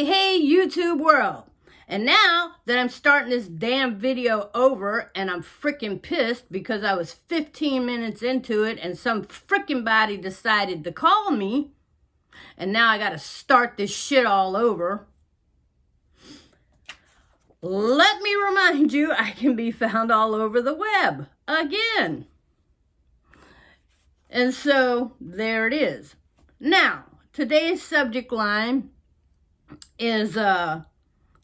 Hey, YouTube world. And now that I'm starting this damn video over and I'm freaking pissed because I was 15 minutes into it and some freaking body decided to call me, and now I gotta start this shit all over. Let me remind you, I can be found all over the web again. And so there it is. Now, today's subject line is,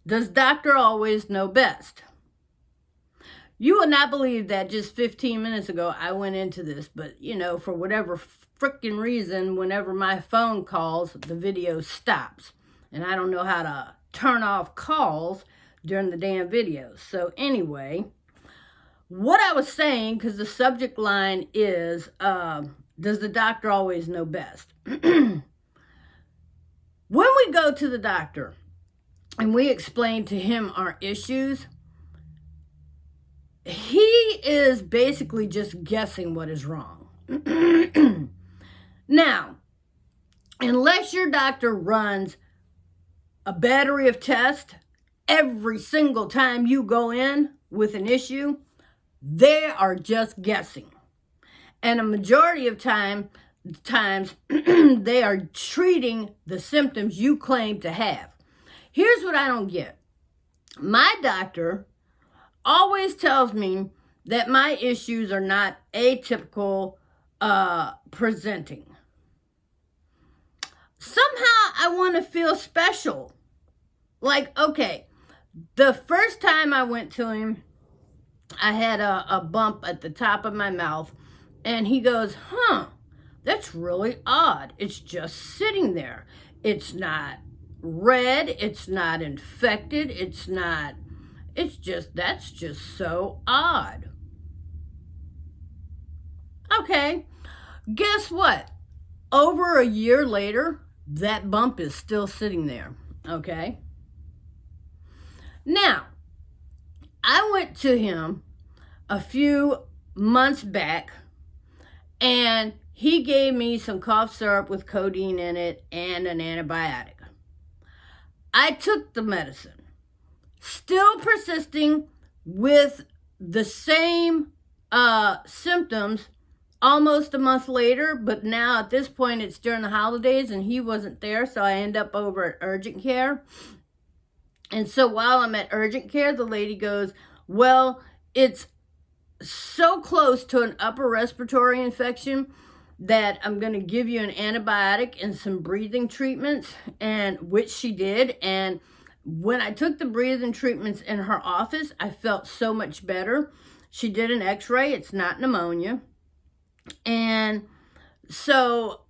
does doctor always know best? You will not believe that just 15 minutes ago I went into this, but for whatever freaking reason, whenever my phone calls, the video stops. And I don't know how to turn off calls during the damn videos. So anyway, what I was saying, because the subject line is, does the doctor always know best? When we go to the doctor and we explain to him our issues, he is basically just guessing what is wrong. Now, unless your doctor runs a battery of tests every single time you go in with an issue, they are just guessing. And a majority of times they are treating the symptoms you claim to have. Here's what I don't get. My doctor always tells me that my issues are not atypical presenting. Somehow I want to feel special. Like, okay, the first time I went to him, I had a bump at the top of my mouth, and he goes, that's really odd. It's just sitting there. It's not red. It's not infected. That's just so odd. Okay, guess what? Over a year later, that bump is still sitting there, okay? Now, I went to him a few months back, and he gave me some cough syrup with codeine in it and an antibiotic. I took the medicine, still persisting with the same symptoms almost a month later, but now at this point it's during the holidays and he wasn't there, so I end up over at urgent care. And so while I'm at urgent care, the lady goes, well, it's so close to an upper respiratory infection that I'm going to give you an antibiotic and some breathing treatments, and which she did. And when I took the breathing treatments in her office, I felt so much better. She did an x-ray. It's not pneumonia. And so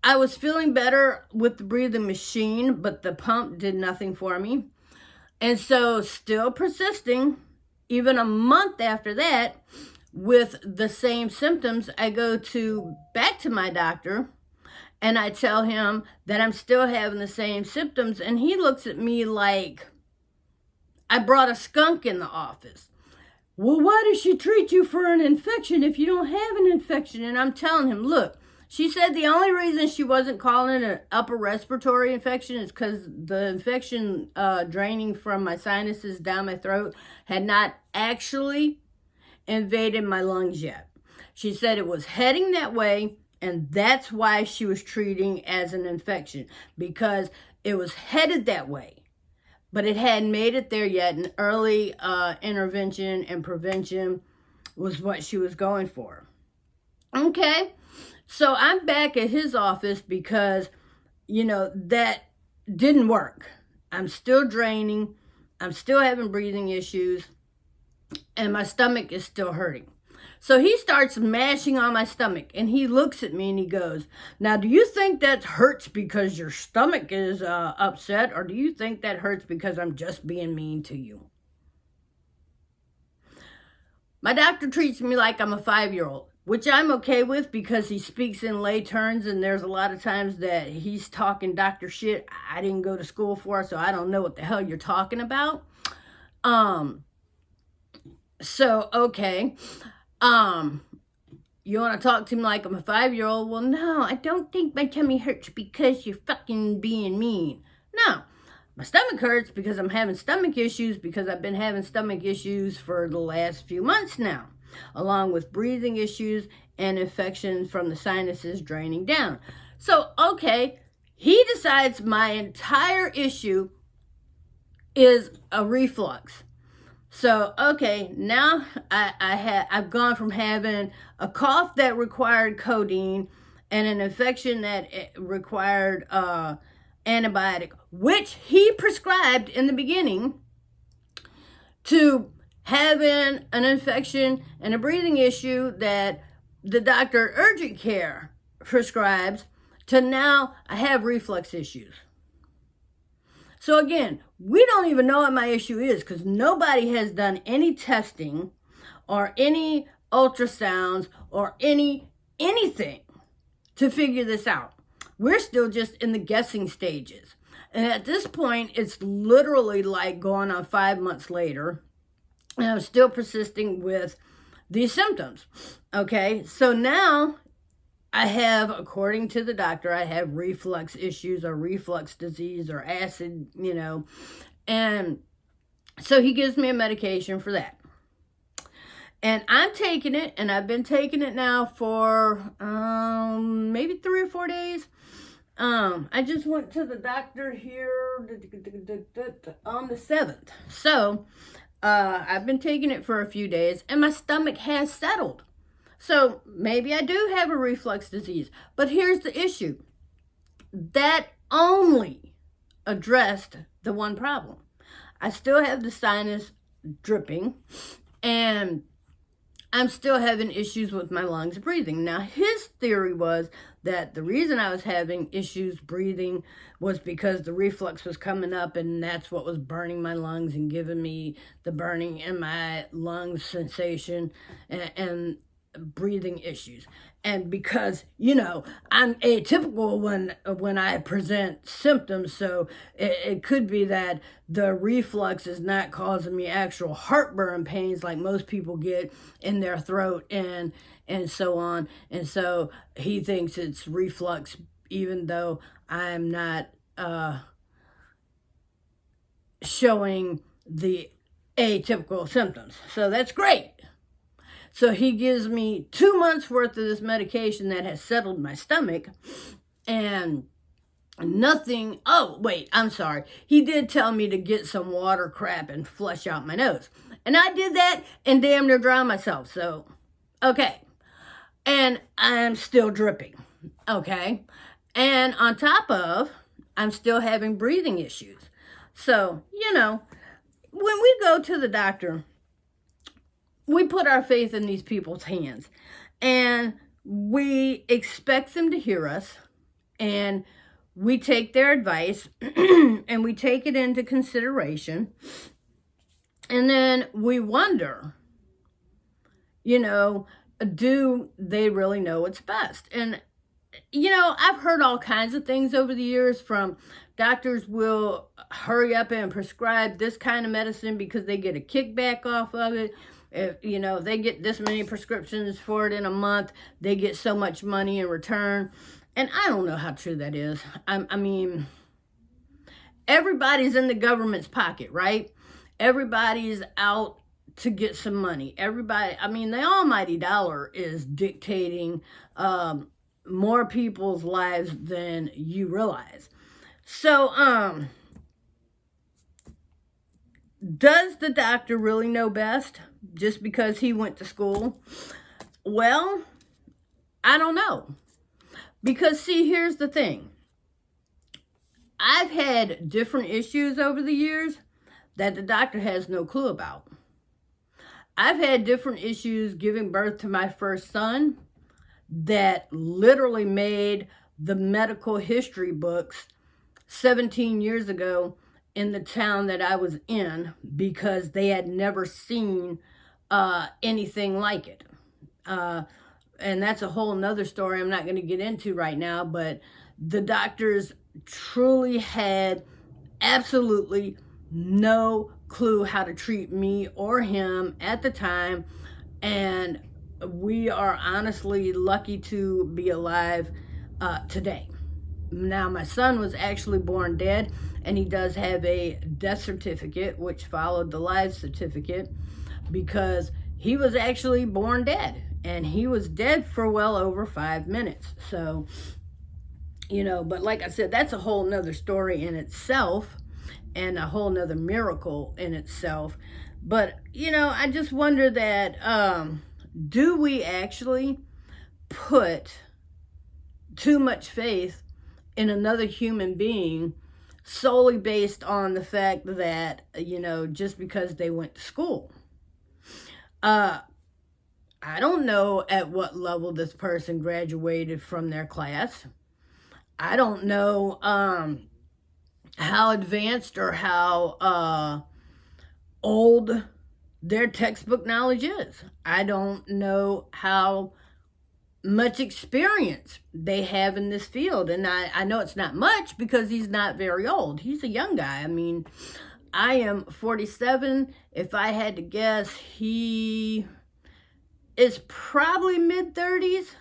I was feeling better with the breathing machine, but the pump did nothing for me. And so still persisting, even a month after that, with the same symptoms, I go back to my doctor and I tell him that I'm still having the same symptoms. And he looks at me like I brought a skunk in the office. Well, why does she treat you for an infection if you don't have an infection? And I'm telling him, look, she said the only reason she wasn't calling it an upper respiratory infection is because the infection draining from my sinuses down my throat had not actually invaded my lungs yet. She said it was heading that way, and that's why she was treating as an infection, because it was headed that way, but it hadn't made it there yet, and early intervention and prevention was what she was going for. Okay, so I'm back at his office because, that didn't work. I'm still draining. I'm still having breathing issues. And my stomach is still hurting. So he starts mashing on my stomach, and he looks at me and he goes, now, do you think that hurts because your stomach is upset, or do you think that hurts because I'm just being mean to you? My doctor treats me like I'm a 5-year-old, which I'm okay with because he speaks in lay terms, and there's a lot of times that he's talking doctor shit I didn't go to school for, so I don't know what the hell you're talking about. So, okay. You want to talk to me like I'm a 5-year-old? Well, no, I don't think my tummy hurts because you're fucking being mean. No, my stomach hurts because I'm having stomach issues, because I've been having stomach issues for the last few months now, along with breathing issues and infections from the sinuses draining down. So, okay, he decides my entire issue is a reflux. So, okay, now I've gone from having a cough that required codeine and an infection that required antibiotic, which he prescribed in the beginning, to having an infection and a breathing issue that the doctor at urgent care prescribes, to now I have reflux issues. So again, we don't even know what my issue is because nobody has done any testing or any ultrasounds or anything to figure this out. We're still just in the guessing stages. And at this point, it's literally like going on 5 months later, and I'm still persisting with these symptoms. Okay, so now I have, according to the doctor, I have reflux issues or reflux disease or acid, and so he gives me a medication for that. And I'm taking it, and I've been taking it now for maybe 3 or 4 days. I just went to the doctor here on the 7th. So I've been taking it for a few days, and my stomach has settled. So maybe I do have a reflux disease. But here's the issue. That only addressed the one problem. I still have the sinus dripping, and I'm still having issues with my lungs breathing. Now, his theory was that the reason I was having issues breathing was because the reflux was coming up, and that's what was burning my lungs and giving me the burning in my lungs sensation and breathing issues. And because I'm atypical when I present symptoms, so it could be that the reflux is not causing me actual heartburn pains like most people get in their throat and so on. And so he thinks it's reflux, even though I'm not showing the atypical symptoms. So that's great. So he gives me 2 months worth of this medication that has settled my stomach, and nothing. Oh, wait, I'm sorry. He did tell me to get some water crap and flush out my nose. And I did that and damn near drowned myself. So, okay. And I'm still dripping. Okay. And on top of, I'm still having breathing issues. So, when we go to the doctor, we put our faith in these people's hands, and we expect them to hear us, and we take their advice and we take it into consideration, and then we wonder, do they really know what's best? And I've heard all kinds of things over the years, from doctors will hurry up and prescribe this kind of medicine because they get a kickback off of it. If they get this many prescriptions for it in a month, they get so much money in return. And I don't know how true that is. I mean, everybody's in the government's pocket, right? Everybody's out to get some money. The almighty dollar is dictating more people's lives than you realize. So, does the doctor really know best just because he went to school? Well, I don't know. Because, see, here's the thing. I've had different issues over the years that the doctor has no clue about. I've had different issues giving birth to my first son that literally made the medical history books 17 years ago in the town that I was in, because they had never seen anything like it. And that's a whole nother story I'm not going to get into right now, but the doctors truly had absolutely no clue how to treat me or him at the time. And we are honestly lucky to be alive today. Now, my son was actually born dead, and he does have a death certificate, which followed the life certificate, because he was actually born dead, and he was dead for well over 5 minutes. So, but like I said, that's a whole nother story in itself, and a whole nother miracle in itself. But, I just wonder that, do we actually put too much faith in another human being solely based on the fact that, just because they went to school? I don't know at what level this person graduated from their class. I don't know how advanced or how old their textbook knowledge is. I don't know how much experience they have in this field. And I know it's not much because he's not very old. He's a young guy. I mean, I am 47. If I had to guess, he is probably mid-30s.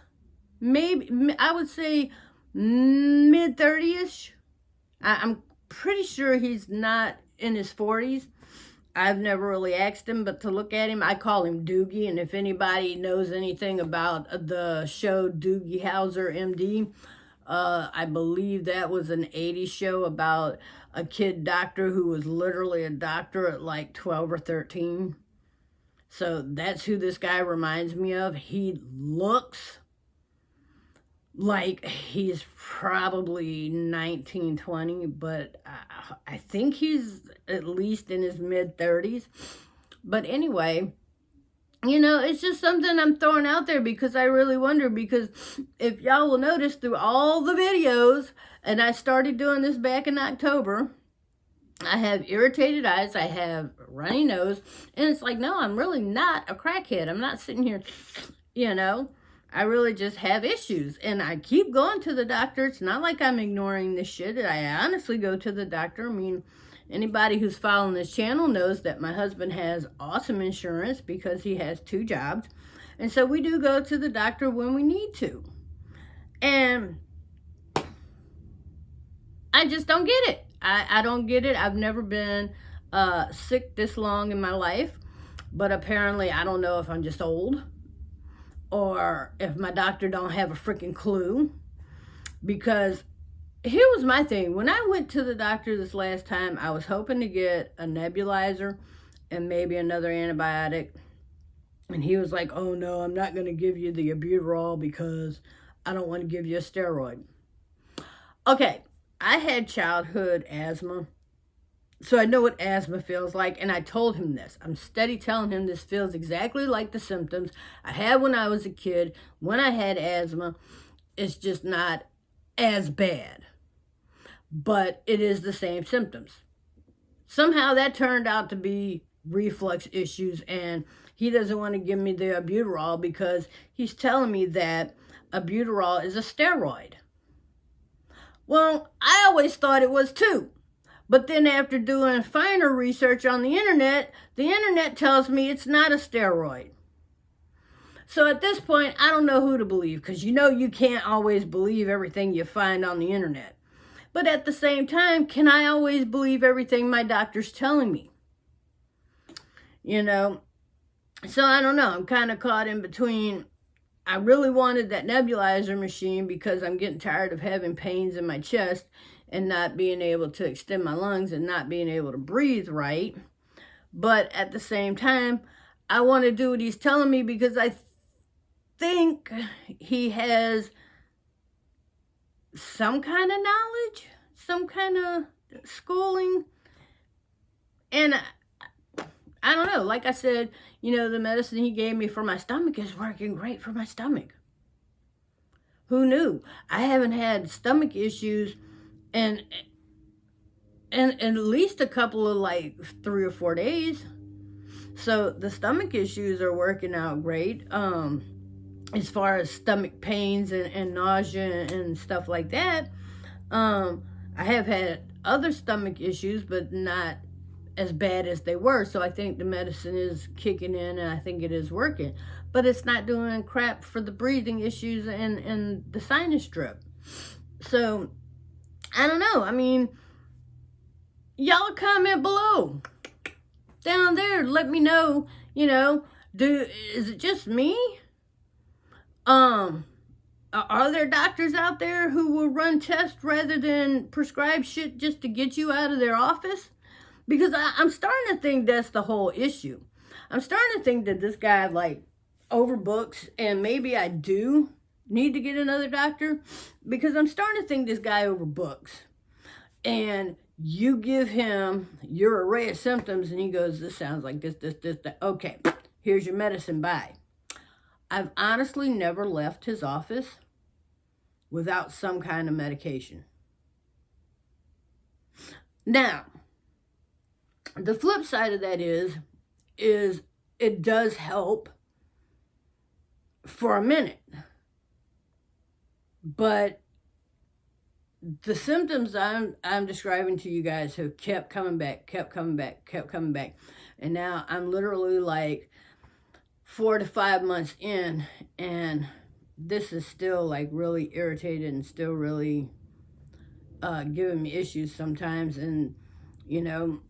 Maybe, I would say mid-30ish. I'm pretty sure he's not in his 40s. I've never really asked him, but to look at him, I call him Doogie. And if anybody knows anything about the show Doogie Howser, MD, I believe that was an 80s show about a kid doctor who was literally a doctor at like 12 or 13. So that's who this guy reminds me of. He looks like he's probably 19, 20, but I think he's at least in his mid-30s. But anyway, it's just something I'm throwing out there because I really wonder, because if y'all will notice through all the videos, and I started doing this back in October, I have irritated eyes, I have runny nose, and it's like, no, I'm really not a crackhead. I'm not sitting here, I really just have issues, and I keep going to the doctor. It's not like I'm ignoring this shit. I honestly go to the doctor. I mean, anybody who's following this channel knows that my husband has awesome insurance because he has 2 jobs. And so we do go to the doctor when we need to. And I just don't get it. I don't get it. I've never been sick this long in my life, but apparently I don't know if I'm just old, or if my doctor don't have a freaking clue. Because here was my thing. When I went to the doctor this last time, I was hoping to get a nebulizer and maybe another antibiotic. And he was like, oh no, I'm not going to give you the albuterol because I don't want to give you a steroid. Okay, I had childhood asthma, so I know what asthma feels like, and I told him this. I'm steady telling him this feels exactly like the symptoms I had when I was a kid, when I had asthma. It's just not as bad, but it is the same symptoms. Somehow that turned out to be reflux issues, and he doesn't want to give me the albuterol because he's telling me that albuterol is a steroid. Well, I always thought it was too. But then after doing finer research on the internet tells me it's not a steroid. So at this point, I don't know who to believe, because you can't always believe everything you find on the internet. But at the same time, can I always believe everything my doctor's telling me? So I don't know. I'm kind of caught in between. I really wanted that nebulizer machine because I'm getting tired of having pains in my chest and not being able to extend my lungs and not being able to breathe right. But at the same time, I want to do what he's telling me because I think he has some kind of knowledge, some kind of schooling. And I don't know. Like I said, the medicine he gave me for my stomach is working great for my stomach. Who knew? I haven't had stomach issues in at least a couple of 3 or 4 days. So the stomach issues are working out great. As far as stomach pains and nausea and stuff like that. I have had other stomach issues, but not as bad as they were. So I think the medicine is kicking in, and I think it is working. But it's not doing crap for the breathing issues and the sinus drip. So, I don't know. I mean, y'all comment below. Down there, let me know, you know, is it just me? Are there doctors out there who will run tests rather than prescribe shit just to get you out of their office? Because I'm starting to think that's the whole issue. I'm starting to think that this guy, like, overbooks, and maybe I do need to get another doctor, because I'm starting to think this guy overbooks. And you give him your array of symptoms, and he goes, this sounds like this, that. Okay, here's your medicine, bye. I've honestly never left his office without some kind of medication. Now, the flip side of that is it does help for a minute. But the symptoms I'm describing to you guys have kept coming back. And now I'm literally like 4 to 5 months in, and this is still like really irritated and still really giving me issues sometimes. And, you know,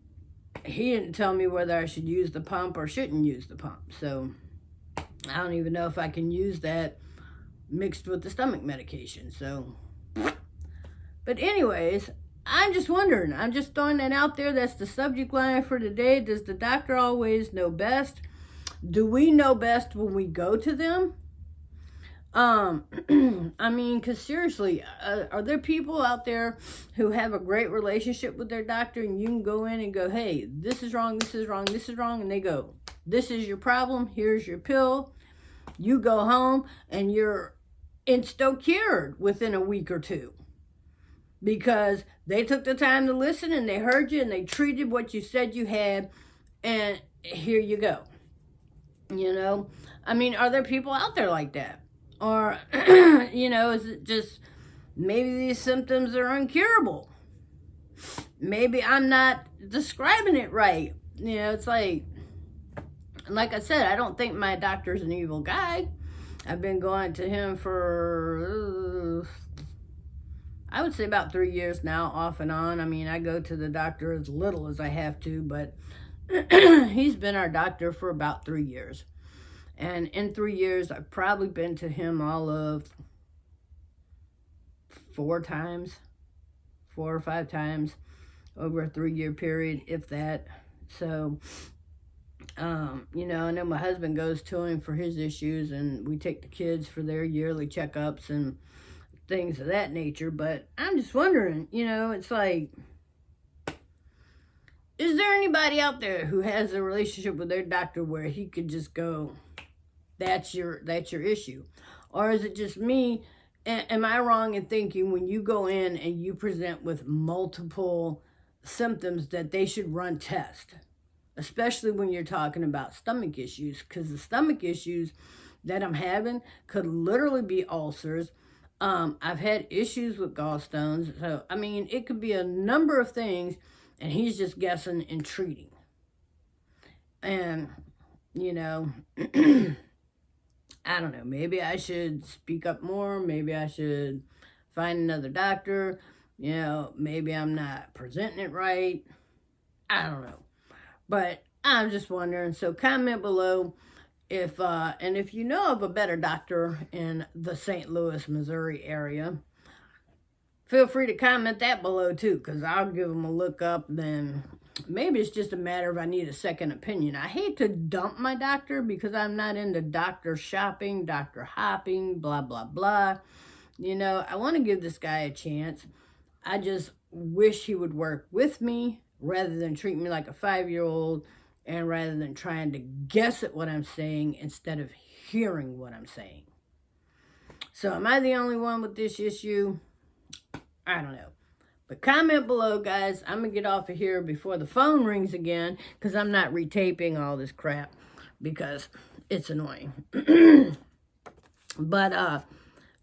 he didn't tell me whether I should use the pump or shouldn't use the pump. So I don't even know if I can use that mixed with the stomach medication. So, but anyways, I'm just wondering. I'm just throwing that out there. That's the subject line for today. Does the doctor always know best? Do we know best when we go to them? I mean, because seriously, are there people out there who have a great relationship with their doctor, and you can go in and go, hey, this is wrong, this is wrong, this is wrong, and they go, this is your problem, here's your pill. You go home and you're insta-cured within a week or two, because they took the time to listen, and they heard you, and they treated what you said you had, and here you go. You know, I mean, are there people out there like that? Or, you know, is it just maybe these symptoms are incurable? Maybe I'm not describing it right. You know, it's like I said, I don't think my doctor's an evil guy. I've been going to him for, I would say about 3 years now, off and on. I mean, I go to the doctor as little as I have to, but he's been our doctor for about 3 years. And in 3 years, I've probably been to him all of 4 or 5 times over a 3-year period, if that. So, you know, I know my husband goes to him for his issues, and we take the kids for their yearly checkups and things of that nature. But I'm just wondering, you know, it's like, is there anybody out there who has a relationship with their doctor where he could just go, that's your issue? Or is it just me? Am I wrong in thinking when you go in and you present with multiple symptoms that they should run tests? Especially when you're talking about stomach issues, because the stomach issues that I'm having could literally be ulcers. I've had issues with gallstones. So, I mean, it could be a number of things, and he's just guessing and treating. And, you know, I don't know, maybe I should speak up more. Maybe I should find another doctor. You know, maybe I'm not presenting it right. I don't know. But I'm just wondering. So comment below if you know of a better doctor in the St. Louis, Missouri area. Feel free to comment that below too, because I'll give them a look up. Then maybe it's just a matter of I need a second opinion. I hate to dump my doctor because I'm not into doctor shopping, doctor hopping, blah, blah, blah. You know, I want to give this guy a chance. I just wish he would work with me rather than treat me like a 5-year-old, and rather than trying to guess at what I'm saying instead of hearing what I'm saying. So am I the only one with this issue? I don't know. But comment below, guys. I'm going to get off of here before the phone rings again, because I'm not retaping all this crap because it's annoying. But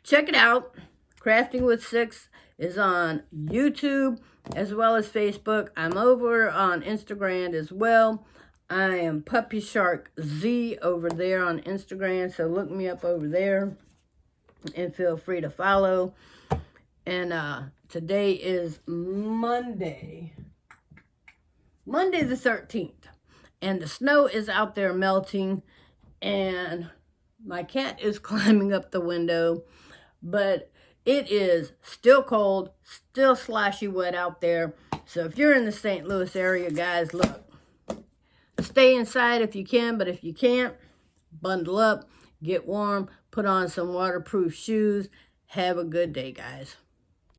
check it out. Crafting with Six is on YouTube as well as Facebook. I'm over on Instagram as well. I am Puppy Shark Z over there on Instagram, so look me up over there and feel free to follow. And today is Monday the 13th, and the snow is out there melting, and my cat is climbing up the window, but it is still cold, still slashy wet out there. So if you're in the St. Louis area, guys, look, stay inside if you can, but if you can't, bundle up, get warm, put on some waterproof shoes. Have a good day, guys.